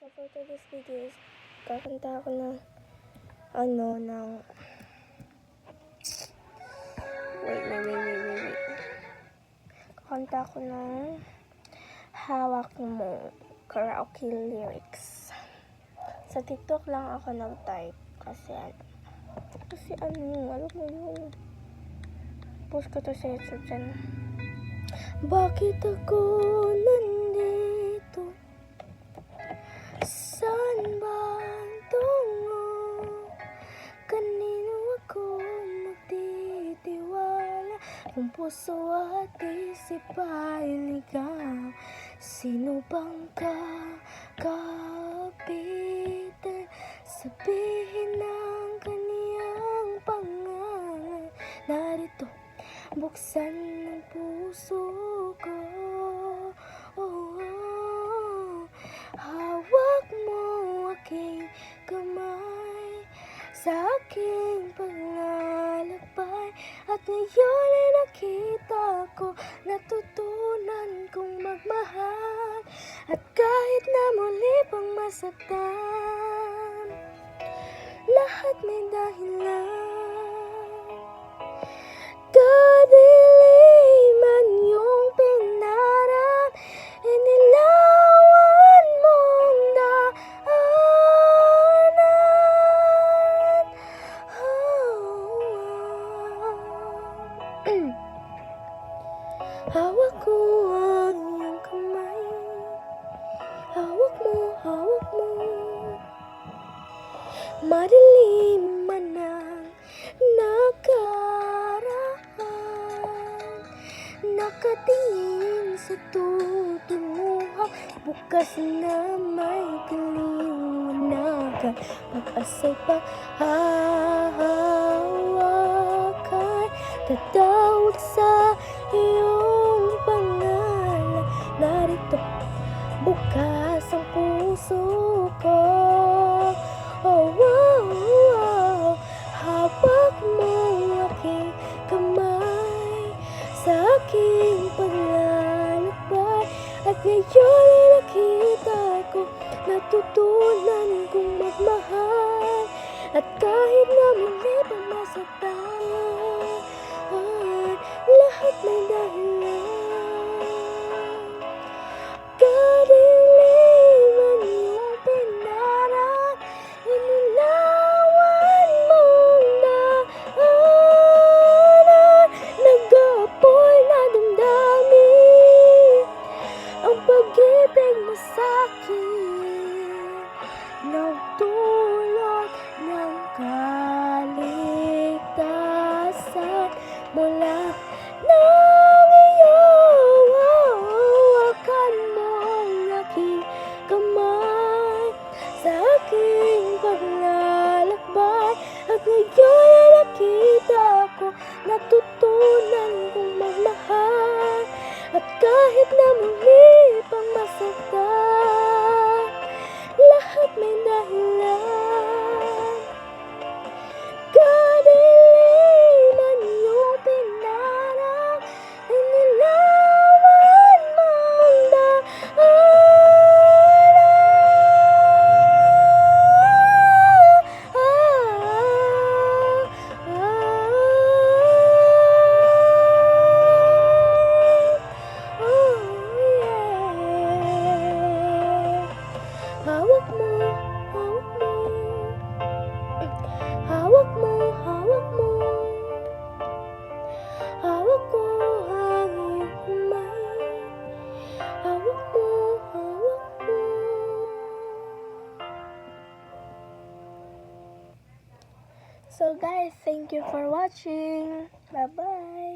So for today's video is kakanta ako ng wait. Kakanta ako ng Hawak Mo karaoke lyrics. Sa TikTok lang ako nag-type kasi alam mo yun. Post ko to sa YouTube channel. Bakit ako nandito? Saan ba ang tungo? Kanino ako magtitiwala? Kung puso at isip ay ligaw, sino bang kakapitan? Sabihin ng kaniyang pangalan. Narito, buksan ng puso ko. Hawak mo aking kamay sa aking paglalakbay. At ngayon ay nakita ko, natutunan kong magmahal. At kahit na muli pang masaktan, lahat may dahilan. Kadiliman yung pinarap, inilawan mong daanan. Hawak ko ang iyong kamay, hawak mo. Madilim man ang nakaraan, nakatingin sa tutunguhan, bukas na may kaliwanagan. Pag-asa'y paghahawakan, tatawag sa iyong pangalan. Narito, bukas ang puso ko. Hawak mo aking kamay sa aking paglalakbay. At ngayon ay nakita ko, natutunan kong magmahal. At kahit na muli pang masaktan, lahat may dahilan. Kadiliman yung pinarap, inilawan mong daanan. Nag-aapoy na damdamin ang pag-ibig mo sa'kin, nagdulot ng kaligtasan mula nang iyong hawakan mo ang aking kamay sa aking paglalakbay. At ngayon ay nakita ko, natutunan kong magmahal. At kahit na muli pang masaktan, lahat may dahilan. Kadiliman yung pinarap, inilawan mong daanan. Hawak mo, hawak mo. Hawak mo. Hawak ko ang iyong kamay. Hawak mo. So guys, thank you for watching. Bye-bye.